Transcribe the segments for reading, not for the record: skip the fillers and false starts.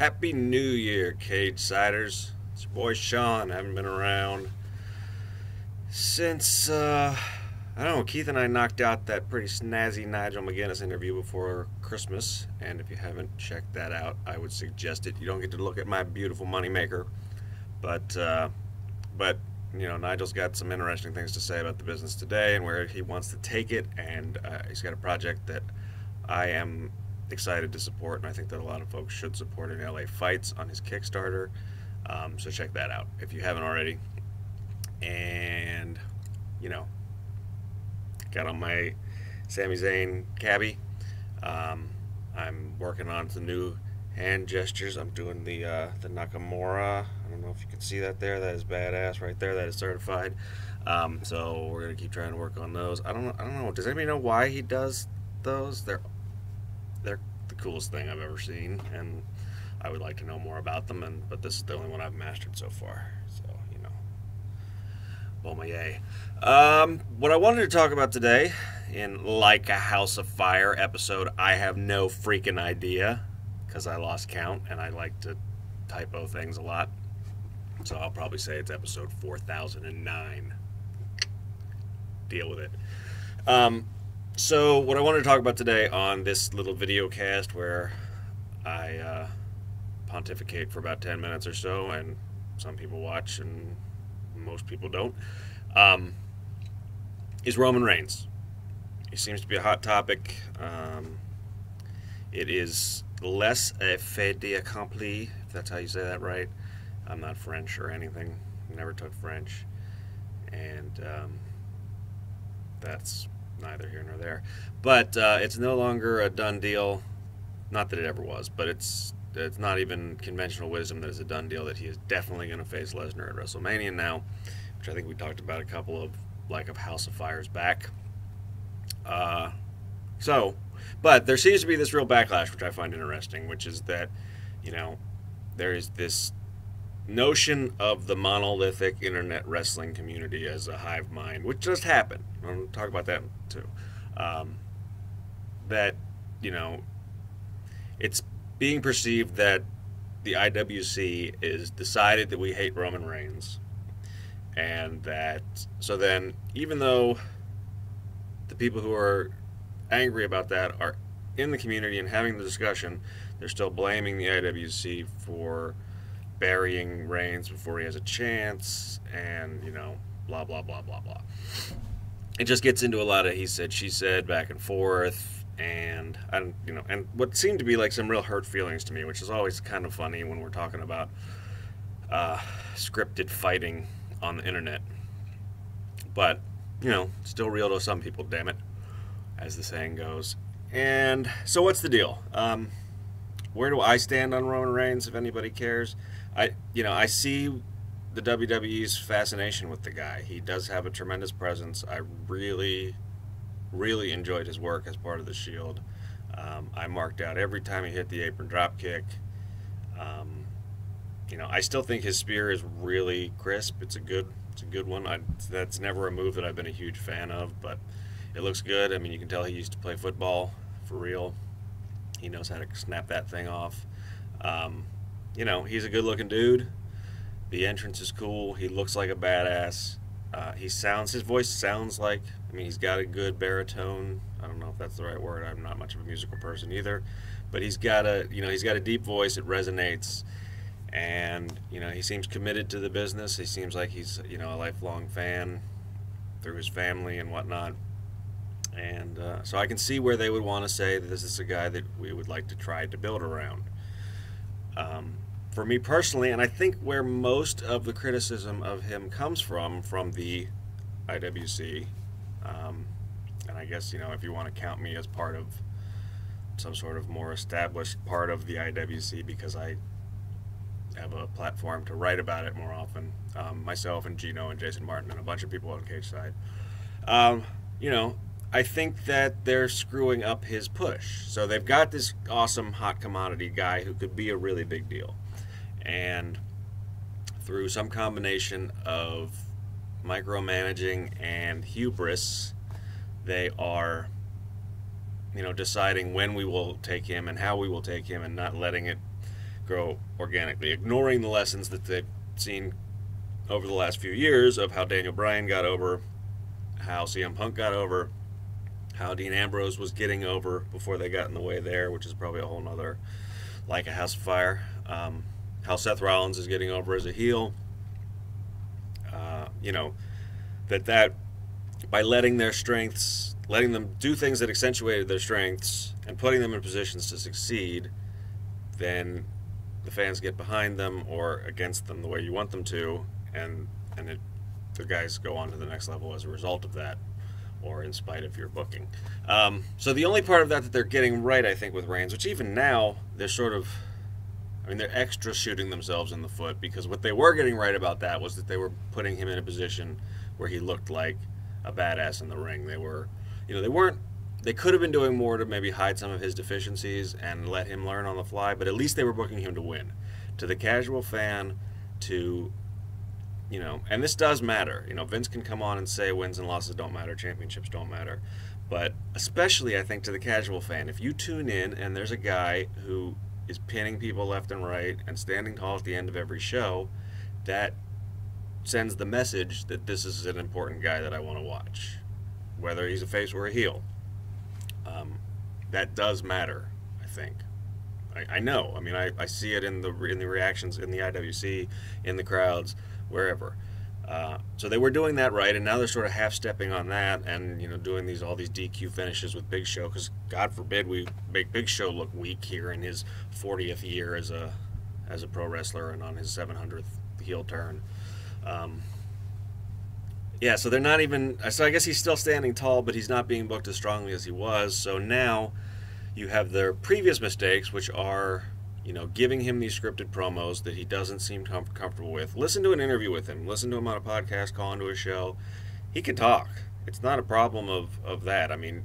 Happy New Year, Cage Siders. It's your boy Sean. I haven't been around since, I don't know, Keith and I knocked out that pretty snazzy Nigel McGuinness interview before Christmas. And if you haven't checked that out, I would suggest it. You don't get to look at my beautiful moneymaker, but, uh, but, Nigel's got some interesting things to say about the business today and where he wants to take it. And he's got a project that I am excited to support, and I think that a lot of folks should support in LA Fights on his Kickstarter. So check that out if you haven't already. And got on my Sami Zayn cabbie. I'm working on some new hand gestures. I'm doing the Nakamura. I don't know if you can see that there. That is badass right there. That is certified. So we're gonna keep trying to work on those. I don't know. Does anybody know why he does those? They're the coolest thing I've ever seen, and I would like to know more about them. But this is the only one I've mastered so far. So bon yay. What I wanted to talk about today, in Like a House of Fire episode, I have no freaking idea because I lost count and I like to typo things a lot. So I'll probably say it's episode 4009. Deal with it. So what I wanted to talk about today on this little video cast where I pontificate for about 10 minutes or so, and some people watch and most people don't, is Roman Reigns. He seems to be a hot topic. It is less a fait d'accompli, if that's how you say that right. I'm not French or anything. Never took French. And that's neither here nor there. But it's no longer a done deal. Not that it ever was, but it's not even conventional wisdom that it's a done deal that he is definitely going to face Lesnar at WrestleMania now, which I think we talked about a couple of House of Fires back. But there seems to be this real backlash, which I find interesting, which is that, there is this notion of the monolithic internet wrestling community as a hive mind, which just happened. I'll talk about that too. That, it's being perceived that the IWC is decided that we hate Roman Reigns. And that, so then, even though the people who are angry about that are in the community and having the discussion, they're still blaming the IWC for burying Reigns before he has a chance, and blah blah blah blah blah. It just gets into a lot of he said, she said, back and forth, and and what seemed to be like some real hurt feelings to me, which is always kind of funny when we're talking about scripted fighting on the internet. But still real to some people, damn it, as the saying goes. And so what's the deal? Where do I stand on Roman Reigns, if anybody cares? I see the WWE's fascination with the guy. He does have a tremendous presence. I really, really enjoyed his work as part of the Shield. I marked out every time he hit the apron drop kick. I still think his spear is really crisp. It's a good one. That's never a move that I've been a huge fan of, but it looks good. I mean, you can tell he used to play football for real. He knows how to snap that thing off. He's a good-looking dude. The entrance is cool. He looks like a badass. His voice sounds like, he's got a good baritone. I don't know if that's the right word. I'm not much of a musical person either, but he's got a deep voice. It resonates, and he seems committed to the business. He seems like he's a lifelong fan through his family and whatnot. And so I can see where they would want to say that this is a guy that we would like to try to build around. For me personally, and I think where most of the criticism of him comes from the IWC, and I guess, if you want to count me as part of some sort of more established part of the IWC, because I have a platform to write about it more often, myself and Gino and Jason Martin and a bunch of people on Cage Side, I think that they're screwing up his push. So they've got this awesome hot commodity guy who could be a really big deal. And through some combination of micromanaging and hubris, they are deciding when we will take him and how we will take him, and not letting it grow organically, ignoring the lessons that they've seen over the last few years of how Daniel Bryan got over, how CM Punk got over, how Dean Ambrose was getting over before they got in the way there, which is probably a whole nother, like a house of fire. How Seth Rollins is getting over as a heel. You know, that by letting their strengths, letting them do things that accentuated their strengths and putting them in positions to succeed, then the fans get behind them or against them the way you want them to, and the guys go on to the next level as a result of that, or in spite of your booking. So the only part of that they're getting right, I think, with Reigns, which even now they're sort of, I mean, they're extra shooting themselves in the foot, because what they were getting right about that was that they were putting him in a position where he looked like a badass in the ring. They were, you know, they could have been doing more to maybe hide some of his deficiencies and let him learn on the fly, but at least they were booking him to win. To the casual fan, to, you know, and this does matter. You know, Vince can come on and say wins and losses don't matter, championships don't matter. But especially, I think, to the casual fan, if you tune in and there's a guy who is pinning people left and right and standing tall at the end of every show, that sends the message that this is an important guy that I want to watch, whether he's a face or a heel. That does matter, I think. I know. I mean, I see it in the reactions in the IWC, in the crowds, wherever. So they were doing that right, and now they're sort of half-stepping on that, and, you know, doing all these DQ finishes with Big Show, because God forbid we make Big Show look weak here in his 40th year as a pro wrestler and on his 700th heel turn. Yeah, so they're not even, so I guess he's still standing tall, but he's not being booked as strongly as he was. So now you have their previous mistakes, which are, you know, giving him these scripted promos that he doesn't seem comfortable with. Listen to an interview with him. Listen to him on a podcast, call into a show. He can talk. It's not a problem of that. I mean,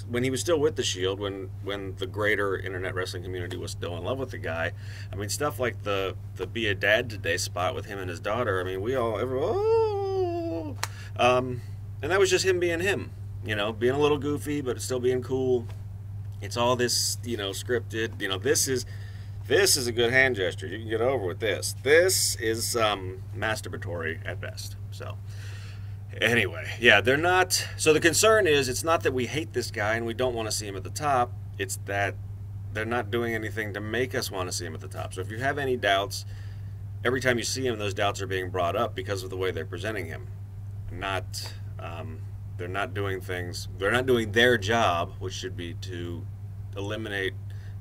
when he was still with the Shield, when the greater internet wrestling community was still in love with the guy, I mean, stuff like the Be a Dad Today spot with him and his daughter, I mean, and that was just him being him, you know, being a little goofy, but still being cool. It's all this, you know, scripted, you know, this is a good hand gesture. You can get over with this. This is masturbatory at best. So anyway, yeah, they're not. So the concern is, it's not that we hate this guy and we don't want to see him at the top. It's that they're not doing anything to make us want to see him at the top. So if you have any doubts, every time you see him, those doubts are being brought up because of the way they're presenting him. They're not doing things. They're not doing their job, which should be to eliminate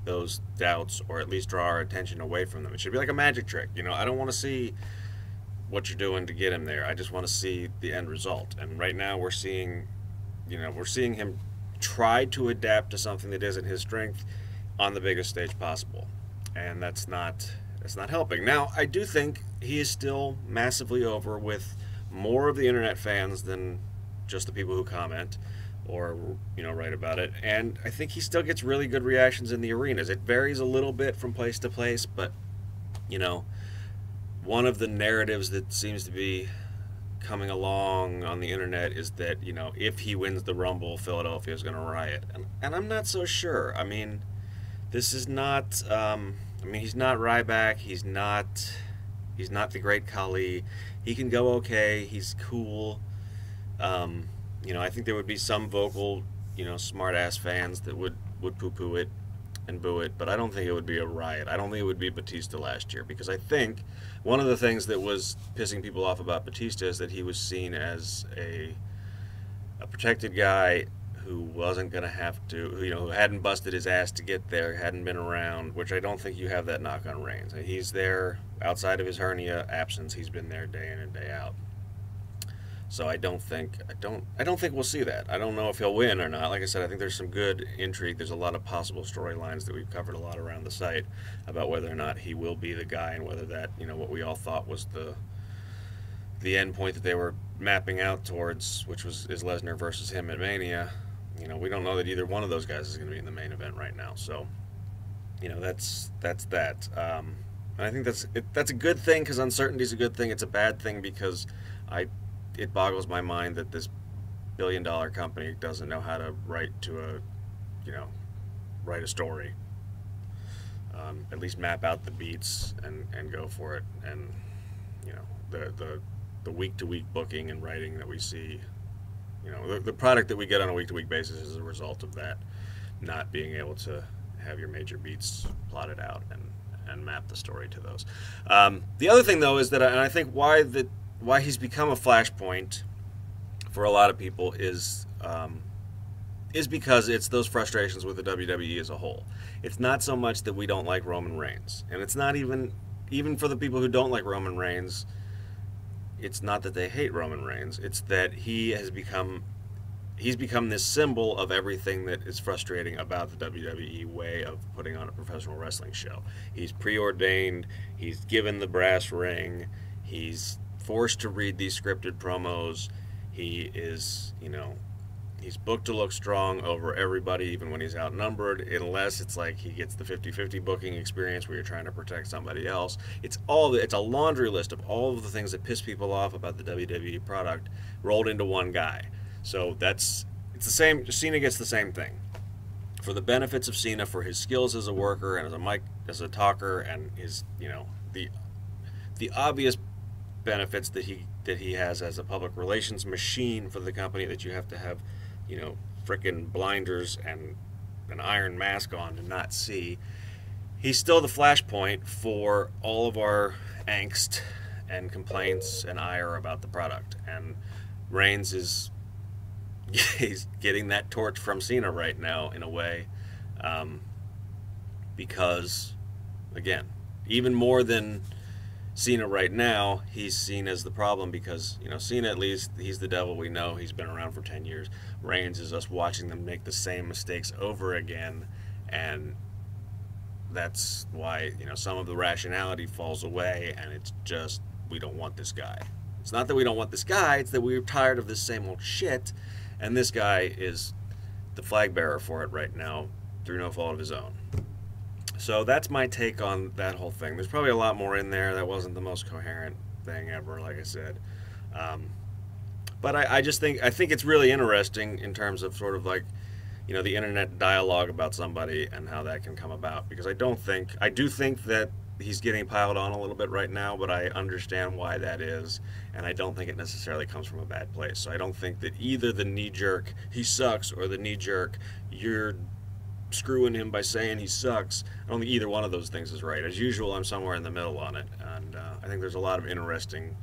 those doubts, or at least draw our attention away from them. It should be like a magic trick. You know, I don't want to see what you're doing to get him there. I just want to see the end result. And right now we're seeing, you know, we're seeing him try to adapt to something that isn't his strength on the biggest stage possible, and that's not helping. Now, I do think he is still massively over with more of the internet fans than just the people who comment or, you know, write about it. And I think he still gets really good reactions in the arenas. It varies a little bit from place to place, but, you know, one of the narratives that seems to be coming along on the internet is that, you know, if he wins the Rumble, Philadelphia is going to riot. And I'm not so sure. I mean, this is not, he's not Ryback. He's not the great Khali. He can go okay. He's cool. You know, I think there would be some vocal, you know, smart-ass fans that would poo-poo it and boo it, but I don't think it would be a riot. I don't think it would be Batista last year, because I think one of the things that was pissing people off about Batista is that he was seen as a protected guy who wasn't going to have to, you know, who hadn't busted his ass to get there, hadn't been around, which I don't think you have that knock on Reigns. He's there outside of his hernia absence. He's been there day in and day out. So I don't think we'll see that. I don't know if he'll win or not. Like I said, I think there's some good intrigue. There's a lot of possible storylines that we've covered a lot around the site about whether or not he will be the guy, and whether that, you know, what we all thought was the end point that they were mapping out towards, which is Lesnar versus him at Mania. You know, we don't know that either one of those guys is going to be in the main event right now. So, you know, that's that. And I think that's a good thing, because uncertainty is a good thing. It's a bad thing because it boggles my mind that this billion-dollar company doesn't know how to write a story. At least map out the beats and go for it. And you know, the week to week booking and writing that we see, you know, the product that we get on a week to week basis is a result of that, not being able to have your major beats plotted out and map the story to those. The other thing though is that I think why he's become a flashpoint for a lot of people is because it's those frustrations with the WWE as a whole. It's not so much that we don't like Roman Reigns, and it's not even for the people who don't like Roman Reigns. It's not that they hate Roman Reigns. It's that he's become this symbol of everything that is frustrating about the WWE way of putting on a professional wrestling show. He's preordained. He's given the brass ring. He's forced to read these scripted promos. He is, you know, he's booked to look strong over everybody, even when he's outnumbered, unless it's like he gets the 50-50 booking experience where you're trying to protect somebody else. It's a laundry list of all of the things that piss people off about the WWE product rolled into one guy. So it's the same. Cena gets the same thing. For the benefits of Cena, for his skills as a worker and as a talker, and his, you know, the obvious benefits that he has as a public relations machine for the company, that you have to have, you know, frickin' blinders and an iron mask on to not see. He's still the flashpoint for all of our angst and complaints and ire about the product. And Reigns he's getting that torch from Cena right now in a way, because, again, even more than Cena right now, he's seen as the problem because, you know, Cena, at least, he's the devil, we know, he's been around for 10 years. Reigns is us watching them make the same mistakes over again, and that's why, you know, some of the rationality falls away, and it's just, we don't want this guy. It's not that we don't want this guy, it's that we're tired of this same old shit, and this guy is the flag bearer for it right now through no fault of his own. So that's my take on that whole thing. There's probably a lot more in there. That wasn't the most coherent thing ever, like I said. But I think it's really interesting in terms of sort of like, you know, the internet dialogue about somebody and how that can come about. Because I do think that he's getting piled on a little bit right now, but I understand why that is, and I don't think it necessarily comes from a bad place. So I don't think that either the knee-jerk, he sucks, or the knee-jerk, you're screwing him by saying he sucks. I don't think either one of those things is right. As usual, I'm somewhere in the middle on it, and I think there's a lot of interesting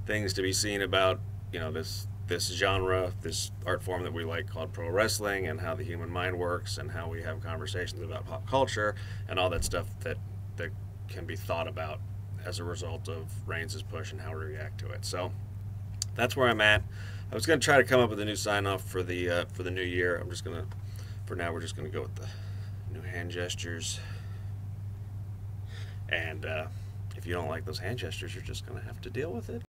things to be seen about, you know, this genre, this art form that we like called pro wrestling, and how the human mind works, and how we have conversations about pop culture, and all that stuff that can be thought about as a result of Reigns' push and how we react to it. So that's where I'm at. I was going to try to come up with a new sign-off for the new year. For now, we're just going to go with the new hand gestures. And if you don't like those hand gestures, you're just going to have to deal with it.